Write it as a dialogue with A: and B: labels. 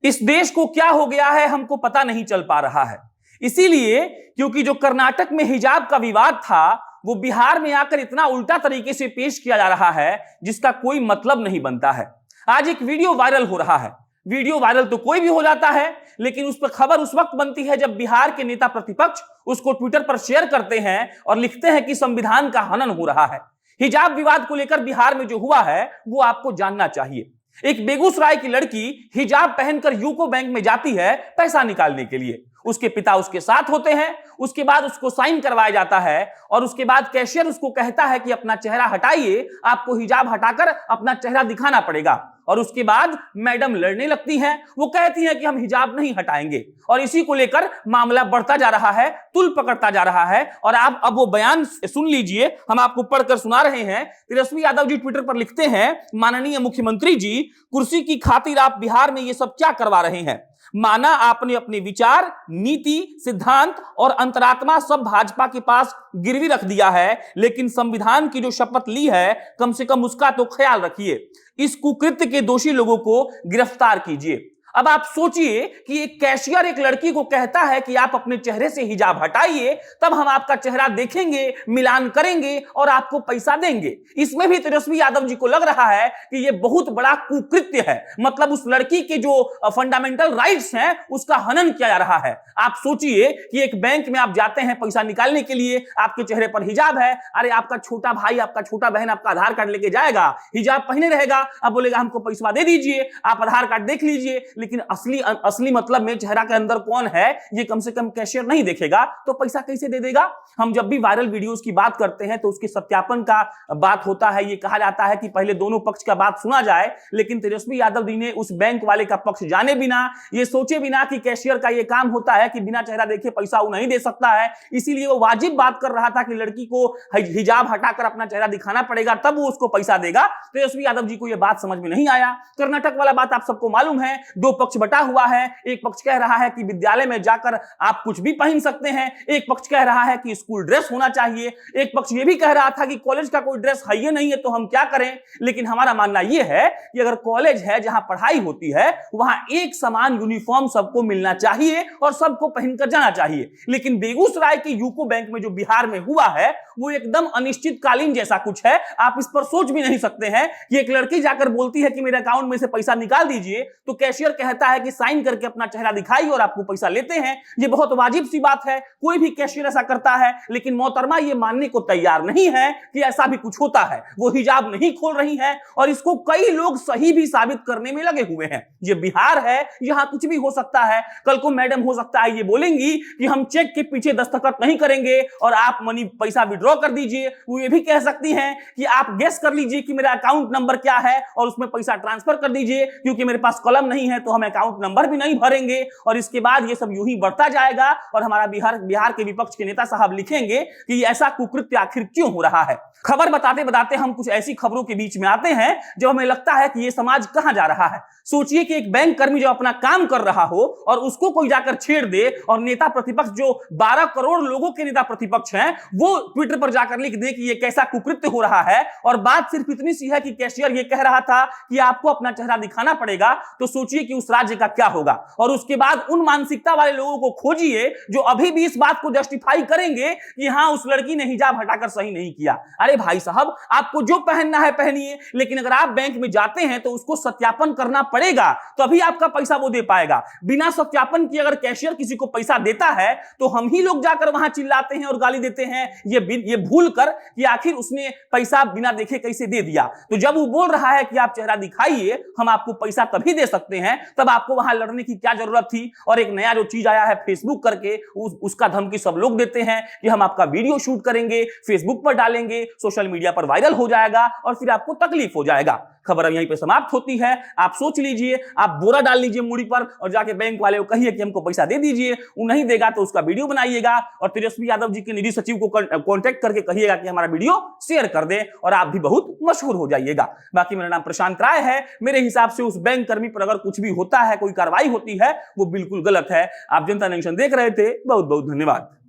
A: इस देश को क्या हो गया है हमको पता नहीं चल पा रहा है। इसीलिए क्योंकि जो कर्नाटक में हिजाब का विवाद था वो बिहार में आकर इतना उल्टा तरीके से पेश किया जा रहा है जिसका कोई मतलब नहीं बनता है। आज एक वीडियो वायरल हो रहा है। वीडियो वायरल तो कोई भी हो जाता है, लेकिन उस पर खबर उस वक्त बनती है जब बिहार के नेता प्रतिपक्ष उसको ट्विटर पर शेयर करते हैं और लिखते हैं कि संविधान का हनन हो रहा है। हिजाब विवाद को लेकर बिहार में जो हुआ है वो आपको जानना चाहिए। एक बेगूसराय की लड़की हिजाब पहनकर यूको बैंक में जाती है पैसा निकालने के लिए। उसके पिता उसके साथ होते हैं। उसके बाद उसको साइन करवाया जाता है और उसके बाद कैशियर उसको कहता है कि अपना चेहरा हटाइए, आपको हिजाब हटाकर अपना चेहरा दिखाना पड़ेगा। और उसके बाद मैडम लड़ने लगती हैं। वो कहती हैं कि हम हिजाब नहीं हटाएंगे और इसी को लेकर मामला बढ़ता जा रहा है, तुल पकड़ता जा रहा है। और आप अब वो बयान सुन लीजिए, हम आपको पढ़कर सुना रहे हैं। तेजस्वी यादव जी ट्विटर पर लिखते हैं, माननीय मुख्यमंत्री जी, कुर्सी की खातिर आप बिहार में ये सब क्या करवा रहे हैं? माना आपने अपने विचार, नीति, सिद्धांत और अंतरात्मा सब भाजपा के पास गिरवी रख दिया है, लेकिन संविधान की जो शपथ ली है कम से कम उसका तो ख्याल रखिए। इस कुकृत्य के दोषी लोगों को गिरफ्तार कीजिए। अब आप सोचिए कि एक कैशियर एक लड़की को कहता है कि आप अपने चेहरे से हिजाब हटाइए, तब हम आपका चेहरा देखेंगे, मिलान करेंगे और आपको पैसा देंगे। इसमें भी तेजस्वी यादव जी को लग रहा है कि यह बहुत बड़ा कुकृत्य है, मतलब उस लड़की के जो फंडामेंटल राइट्स हैं उसका हनन किया जा रहा है। आप सोचिए कि एक बैंक में आप जाते हैं पैसा निकालने के लिए, आपके चेहरे पर हिजाब है। अरे आपका छोटा भाई, आपका छोटा बहन आपका आधार कार्ड लेके जाएगा, हिजाब पहने रहेगा, अब बोलेगा हमको पैसा दे दीजिए, आप आधार कार्ड देख लीजिए, लेकिन असली मतलब में चेहरा के अंदर कौन है ये कम से कम कैशियर नहीं देखेगा, तो पैसा कैसे दे देगा? हम जब भी वायरल वीडियोस की बात करते हैं तो उसके सत्यापन का बात होता है। ये कहा जाता है कि पहले दोनों पक्ष का बात सुना जाए, लेकिन तेजस्वी यादव जी ने उस बैंक वाले का पक्ष जाने बिना, ये सोचे बिना कि कैशियर का ये काम होता है कि बिना चेहरा देखे पैसा वो नहीं दे सकता है, इसीलिए वो वाजिब बात कर रहा था कि लड़की को हिजाब हटाकर अपना चेहरा दिखाना पड़ेगा तब वो उसको पैसा देगा। तेजस्वी यादव जी को यह बात समझ में नहीं आया। कर्नाटक वाला बात आप सबको मालूम है, दो पक्ष बटा हुआ है। एक पक्ष कह रहा है कि विद्यालय में जाकर आप कुछ भी पहन सकते हैं, एक पक्ष कह रहा है कि स्कूल ड्रेस होना चाहिए, एक पक्ष यह भी कह रहा था कि कॉलेज का कोई ड्रेस है ही नहीं है तो हम क्या करें। लेकिन हमारा मानना यह है कि अगर कॉलेज है जहां पढ़ाई होती है वहां एक समान यूनिफॉर्म सबको मिलना चाहिए और सबको पहनकर जाना चाहिए। लेकिन बेगूसराय के यूको बैंक में जो बिहार में हुआ है वो एकदम अनिश्चितकालीन जैसा कुछ है। आप इस पर सोच भी नहीं सकते हैं कि एक लड़की जाकर बोलती है कि मेरे अकाउंट में से पैसा निकाल दीजिए, तो कैशियर कहता है कि साइन करके अपना चेहरा दिखाइए और आपको पैसा लेते हैं। ये बहुत वाजिब सी बात है, कोई भी कैशियर ऐसा करता है। लेकिन मोहतरमा ये मानने को तैयार नहीं है कि ऐसा भी कुछ होता है। वो हिजाब नहीं खोल रही है और इसको कई लोग सही भी साबित करने में लगे हुए हैं। ये बिहार है, यहां कुछ भी हो सकता है। कल को मैडम हो सकता है ये बोलेंगी कि हम चेक के पीछे दस्तखत नहीं करेंगे और आप मनी पैसा विड्रॉ कर दीजिए। वो ये भी कह सकती हैं कि आप गेस कर लीजिए कि मेरा अकाउंट नंबर क्या है और उसमें पैसा ट्रांसफर कर दीजिए, क्योंकि मेरे पास कलम नहीं है तो हम अकाउंट नंबर भी नहीं भरेंगे। और इसके बाद ये सब यूं ही बढ़ता जाएगा और हमारा बिहार के विपक्ष के नेता साहब लिखेंगे कि ऐसा कुकृत्य आखिर क्यों हो रहा है। खबर बताते बताते हम कुछ ऐसी खबरों के बीच में आते हैं जब हमें लगता है कि ये समाज कहां जा रहा है। सोचिए कि एक बैंक कर्मी जो अपना काम कर रहा हो और उसको कोई जाकर छेड़ दे और नेता प्रतिपक्ष जो 12 करोड़ लोगों के नेता प्रतिपक्ष हैं वो ट्विटर पर जाकर लिख दे कि ये कैसा कुकृत्य हो रहा है। और बात सिर्फ इतनी सी है कि कैशियर ये कह रहा था कि आपको अपना चेहरा दिखाना पड़ेगा, तो सोचिए कि उस राज्य का क्या होगा। और उसके बाद उन मानसिकता वाले लोगों को खोजिए जो अभी भी इस बात को जस्टिफाई करेंगे कि हाँ उस लड़की ने हिजाब हटाकर सही नहीं किया। अरे भाई साहब, आपको जो पहनना है पहनिए, लेकिन अगर आप बैंक में जाते हैं तो उसको सत्यापन करना पड़ेगा, तभी आपका पैसा वो दे पाएगा। बिना सत्यापन किए अगर कैशियर किसी को पैसा देता है तो हम ही लोग जाकर वहां चिल्लाते हैं और गाली देते हैं, ये भूल कर कि आखिर उसने पैसा बिना देखे कैसे दे दिया। तो जब वो बोल रहा है कि आप चेहरा दिखाइए, हम आपको पैसा तभी दे सकते हैं, तब आपको वहां लड़ने की क्या जरूरत थी। और एक नया जो चीज आया है फेसबुक करके, उसका धमकी सब लोग देते हैं कि हम आपका वीडियो शूट करेंगे, फेसबुक पर डालेंगे, सोशल मीडिया पर वायरल हो जाएगा और फिर आपको तकलीफ हो जाएगा। खबर अब यहीं पे समाप्त होती है। आप सोच लीजिए, आप बोरा डाल लीजिए मूड़ी पर और जाके बैंक वाले को कहिए कि हमको पैसा दे दीजिए। वो नहीं देगा तो उसका वीडियो बनाइएगा और तेजस्वी यादव जी के निजी सचिव को कांटेक्ट करके कहिएगा कि हमारा वीडियो शेयर कर दे और आप भी बहुत मशहूर हो जाइएगा। बाकी मेरा नाम प्रशांत राय है। मेरे हिसाब से उस बैंक कर्मी पर अगर कुछ भी होता है, कोई कार्रवाई होती है, वो बिल्कुल गलत है। आप जनता जंक्शन देख रहे थे, बहुत बहुत धन्यवाद।